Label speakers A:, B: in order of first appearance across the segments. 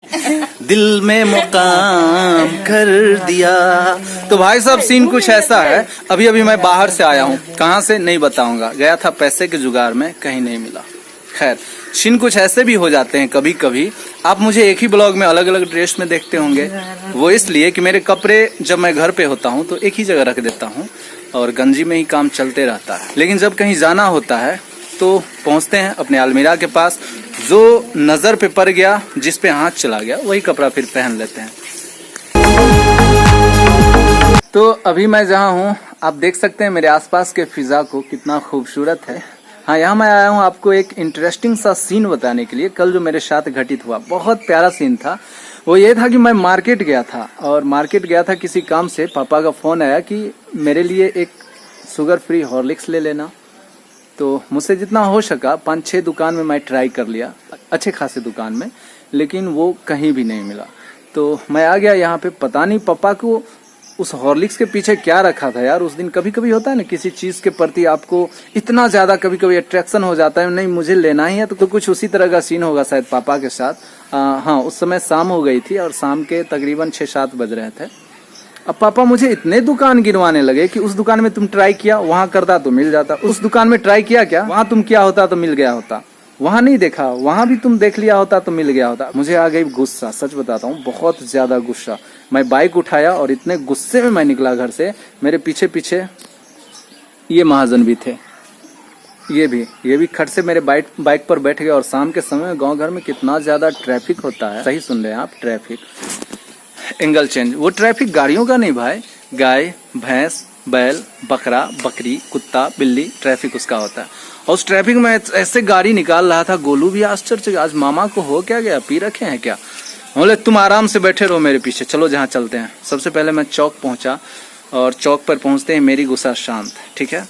A: दिल में मुकाम कर दिया। तो भाई साहब सीन कुछ ऐसा है, अभी अभी मैं बाहर से आया हूँ, कहाँ से नहीं बताऊंगा, गया था पैसे के जुगाड़ में, कहीं नहीं मिला। खैर सीन कुछ ऐसे भी हो जाते हैं कभी कभी। आप मुझे एक ही ब्लॉग में अलग अलग ड्रेस में देखते होंगे, वो इसलिए कि मेरे कपड़े जब मैं घर पे होता हूँ तो एक ही जगह रख देता हूँ और गंजी में ही काम चलते रहता है। लेकिन जब कहीं जाना होता है तो पहुंचते हैं अपने अलमीरा के पास, जो नजर पे पड़ गया, जिस पे हाथ चला गया, वही कपड़ा फिर पहन लेते हैं। तो अभी मैं जहाँ हूँ आप देख सकते हैं मेरे आसपास के फिजा को, कितना खूबसूरत है। हाँ, यहाँ मैं आया हूँ आपको एक इंटरेस्टिंग सा सीन बताने के लिए। कल जो मेरे साथ घटित हुआ बहुत प्यारा सीन था। वो ये था कि मैं मार्केट गया था और मार्केट गया था किसी काम से। पापा का फोन आया कि मेरे लिए एक शुगर फ्री हॉर्लिक्स ले लेना। तो मुझसे जितना हो सका 5-6 दुकान में मैं ट्राई कर लिया, अच्छे खासे दुकान में, लेकिन वो कहीं भी नहीं मिला। तो मैं आ गया यहाँ पे। पता नहीं पापा को उस हॉर्लिक्स के पीछे क्या रखा था यार। उस दिन कभी कभी होता है ना, किसी चीज के प्रति आपको इतना ज्यादा कभी कभी अट्रैक्शन हो जाता है, नहीं मुझे लेना ही है। तो कुछ उसी तरह का सीन होगा शायद पापा के साथ। हाँ, उस समय शाम हो गई थी और शाम के तकरीबन 6-7 बज रहे थे। अब पापा मुझे इतने दुकान गिनवाने लगे कि उस दुकान में तुम ट्राई किया, वहां करता तो मिल जाता, उस दुकान में ट्राई किया क्या, वहां तुम किया होता तो मिल गया होता, वहां नहीं देखा, वहां भी तुम देख लिया होता तो मिल गया होता। मुझे आ गई गुस्सा, सच बताता हूँ बहुत ज्यादा गुस्सा। मैं बाइक उठाया और इतने गुस्से में मैं निकला घर से। मेरे पीछे पीछे ये महाजन भी थे, ये भी खट से मेरे बाइक पर बैठ गए। और शाम के समय गाँव घर में कितना ज्यादा ट्रैफिक होता है, सही सुन रहे हैं आप, ट्रैफिक एंगल चेंज। वो ट्रैफिक गाड़ियों का नहीं भाई, गाय भैंस बैल बकरा बकरी कुत्ता बिल्ली, ट्रैफिक उसका होता है। और उस ट्रैफिक में ऐसे गाड़ी निकाल रहा था। गोलू भी आश्चर्य, आज मामा को हो क्या गया, पी रखे हैं क्या। बोले तुम आराम से बैठे रहो मेरे पीछे, चलो जहाँ चलते हैं। सबसे पहले मैं चौक पहुंचा और चौक पर पहुंचते ही मेरी गुस्सा शांत, ठीक है।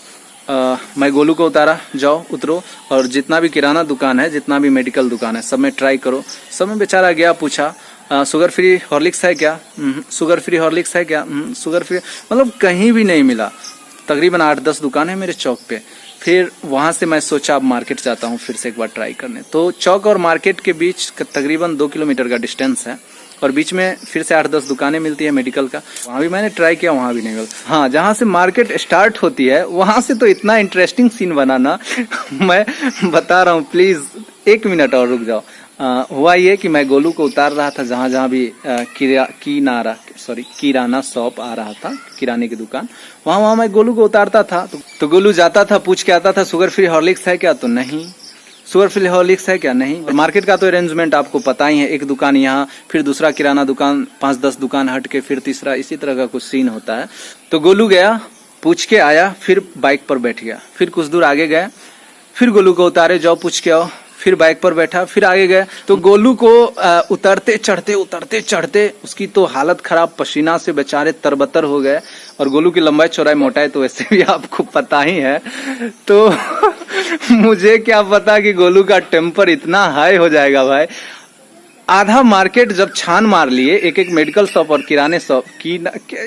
A: मैं गोलू को उतारा, जाओ उतरो और जितना भी किराना दुकान है, जितना भी मेडिकल दुकान है, सब में ट्राई करो। सब में बेचारा गया, पूछा शुगर फ्री हॉर्लिक्स है क्या, शुगर फ्री हॉर्लिक्स है क्या, शुगर फ्री, मतलब कहीं भी नहीं मिला। तकरीबन 8-10 दुकान है मेरे चौक पे। फिर वहां से मैं सोचा अब मार्केट जाता हूँ फिर से एक बार ट्राई करने। तो चौक और मार्केट के बीच तकरीबन 2 किलोमीटर का डिस्टेंस है और बीच में फिर से 8-10 दुकानें मिलती है मेडिकल का। वहां भी मैंने ट्राई किया, वहां भी नहीं मिला। हाँ, जहां से मार्केट स्टार्ट होती है वहां से तो इतना इंटरेस्टिंग सीन बनाना मैं बता रहा हूँ, प्लीज 1 मिनट और रुक जाओ। हुआ ये कि मैं गोलू को उतार रहा था, जहां जहां भी किराना शॉप आ रहा था, किराने की दुकान, वहां मैं गोलू को उतारता था। तो गोलू जाता था, पूछ के आता था शुगर फ्री हॉर्लिक्स है क्या, तो नहीं। शुगर फ्री हॉर्लिक्स है क्या, नहीं। और मार्केट का तो अरेंजमेंट आपको पता ही है, एक दुकान यहाँ, फिर दूसरा किराना दुकान, 5-10 दुकान हट के फिर तीसरा, इसी तरह का कुछ सीन होता है। तो गोलू गया, पूछ के आया, फिर बाइक पर बैठ गया। फिर कुछ दूर आगे गए, फिर गोलू को उतारे, जाओ पूछ के आओ, फिर बाइक पर बैठा, फिर आगे गए। तो गोलू को उतरते चढ़ते उसकी तो हालत खराब, पसीना से बेचारे तरबतर हो गए। और गोलू की लंबाई चौड़ाई मोटाई तो वैसे भी आपको पता ही है। तो मुझे क्या पता कि गोलू का टेम्पर इतना हाई हो जाएगा भाई। आधा मार्केट जब छान मार लिए, एक मेडिकल शॉप और किराने शॉप की,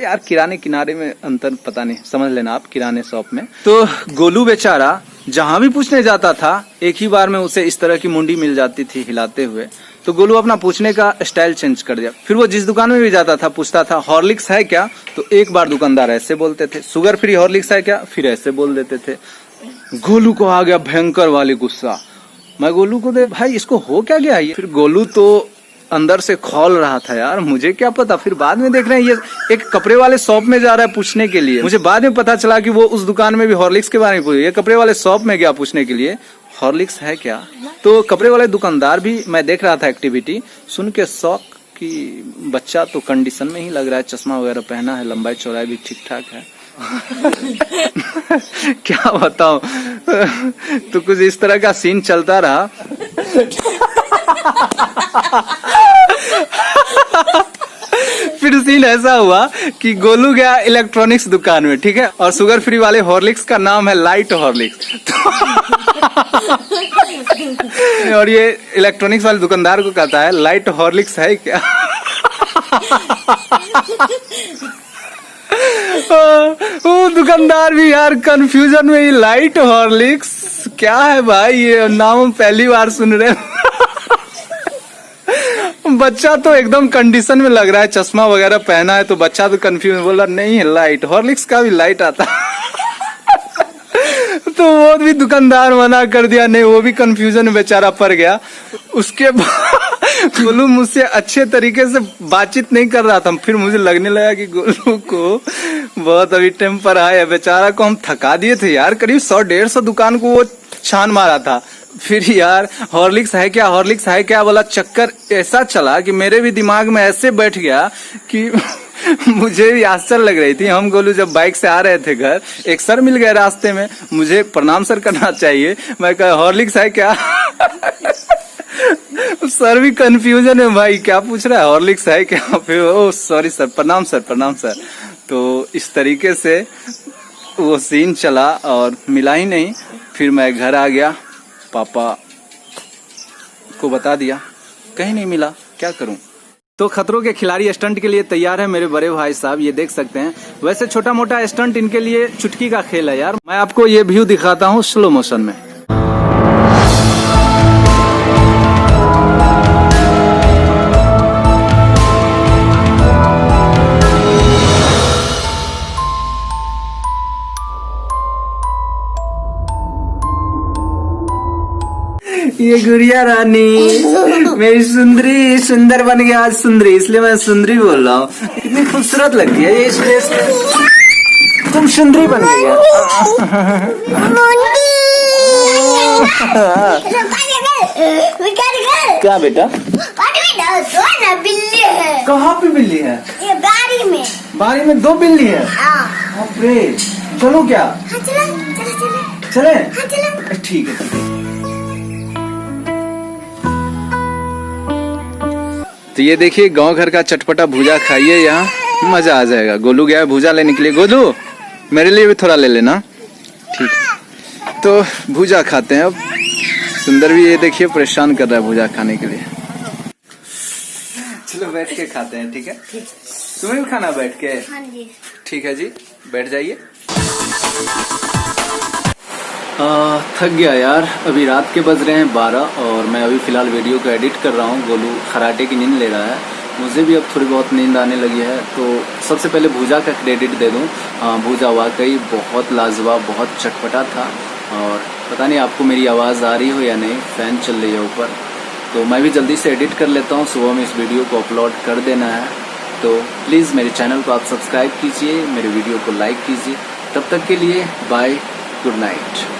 A: यार किराने किनारे में अंतर पता नहीं, समझ लेना आप, किराने शॉप में। तो गोलू बेचारा जहां भी पूछने जाता था, एक ही बार में उसे इस तरह की मुंडी मिल जाती थी हिलाते हुए। तो गोलू अपना पूछने का स्टाइल चेंज कर दिया। फिर वो जिस दुकान में भी जाता था पूछता था हॉर्लिक्स है क्या, तो एक बार दुकानदार ऐसे बोलते थे, शुगर फ्री हॉर्लिक्स है क्या, फिर ऐसे बोल देते थे। गोलू को आ गया भयंकर वाली गुस्सा। मैं गोलू को दे भाई इसको हो क्या गया ये। फिर गोलू तो अंदर से खौल रहा था, यार मुझे क्या पता। फिर बाद में देख रहे हैं ये एक कपड़े वाले शॉप में जा रहा है पूछने के लिए। मुझे बाद में पता चला कि वो उस दुकान में भी हॉर्लिक्स के बारे में पूछे, ये कपड़े वाले शॉप में गया पूछने के लिए हॉर्लिक्स है क्या। तो कपड़े वाले दुकानदार भी, मैं देख रहा था एक्टिविटी, सुन के शौक कि बच्चा तो कंडीशन में ही लग रहा है, चश्मा वगैरह पहना है, लंबाई चौड़ाई भी ठीक ठाक है। क्या बताऊं। तो कुछ इस तरह का सीन चलता रहा। फिर सीन ऐसा हुआ कि गोलू गया इलेक्ट्रॉनिक्स दुकान में, ठीक है, और शुगर फ्री वाले हॉर्लिक्स का नाम है लाइट हॉर्लिक्स। और ये इलेक्ट्रॉनिक्स वाले दुकानदार को कहता है लाइट हॉर्लिक्स है क्या। वो दुकानदार भी यार कंफ्यूजन में, लाइट हॉर्लिक्स क्या है भाई, ये नाम पहली बार सुन रहे हैं। बच्चा तो एकदम कंडीशन में लग रहा है, चश्मा वगैरह पहना है, तो बच्चा तो कंफ्यूज बोला नहीं है लाइट, हॉर्लिक्स का भी लाइट आता तो वो भी दुकानदार मना कर दिया, नहीं वो भी कंफ्यूजन में बेचारा पड़ गया। उसके बाद गोलू मुझसे अच्छे तरीके से बातचीत नहीं कर रहा था, फिर मुझे लगने लगा कि गोलू को बहुत अभी टेम्पर है, बेचारा को हम थका दिए थे यार, करीब 100-150 दुकान को वो छान मारा था। फिर यार हॉर्लिक्स है क्या, हॉर्लिक्स है क्या वाला चक्कर ऐसा चला कि मेरे भी दिमाग में ऐसे बैठ गया कि मुझे भी आश्चर्य लग रही थी। हम गोलू जब बाइक से आ रहे थे घर, एक सर मिल गए रास्ते में, मुझे प्रणाम सर करना चाहिए, मैं कहा हॉर्लिक्स है क्या सर भी कंफ्यूजन है, भाई क्या पूछ रहा है, हॉर्लिक्स है क्या, फिर ओ सॉरी सर, प्रणाम सर, प्रणाम सर। तो इस तरीके से वो सीन चला और मिला ही नहीं। फिर मैं घर आ गया, पापा को बता दिया, कहीं नहीं मिला, क्या करूं। तो खतरों के खिलाड़ी स्टंट के लिए तैयार है मेरे बड़े भाई साहब, ये देख सकते हैं। वैसे छोटा मोटा स्टंट इनके लिए चुटकी का खेल है यार। मैं आपको ये व्यू दिखाता हूँ स्लो मोशन में। ये गुड़िया रानी मेरी सुंदरी, सुंदर बन गया आज सुंदरी, इसलिए मैं सुंदरी बोल रहा हूँ। कितनी खूबसूरत लगती है ये इस ड्रेस में, तुम सुंदरी बन गई है। क्या बेटा,
B: बिल्ली है।
A: कहाँ पे बिल्ली है?
B: ये बारी में।
A: बारी में 2 बिल्ली है? अरे चलो क्या?
B: हाँ, चले।
A: चले?
B: हाँ, चलो।
A: ठीक है ठीक है। तो ये देखिए गांव घर का चटपटा भुजा खाइए, यहाँ मजा आ जाएगा। गोलू गया है भुजा लेने के लिए, गोलू मेरे लिए भी थोड़ा ले लेना, ठीक है। तो भुजा खाते हैं अब। सुंदर भी ये देखिए परेशान कर रहा है भुजा खाने के लिए। चलो बैठ के खाते हैं, ठीक है। तुम्हें भी खाना बैठ के?
B: हाँ जी।
A: ठीक है जी, बैठ जाइए। थक गया यार, अभी रात के बज रहे हैं 12 और मैं अभी फिलहाल वीडियो को एडिट कर रहा हूँ। गोलू खराटे की नींद ले रहा है, मुझे भी अब थोड़ी बहुत नींद आने लगी है। तो सबसे पहले भुजा का क्रेडिट दे दूँ, भुजा वाकई बहुत लाजवाब, बहुत चटपटा था। और पता नहीं आपको मेरी आवाज़ आ रही हो या नहीं, फ़ैन चल रही है ऊपर। तो मैं भी जल्दी से एडिट कर लेता हूँ, सुबह में इस वीडियो को अपलोड कर देना है। तो प्लीज़ मेरे चैनल को आप सब्सक्राइब कीजिए, मेरे वीडियो को लाइक कीजिए। तब तक के लिए बाय, गुड नाइट।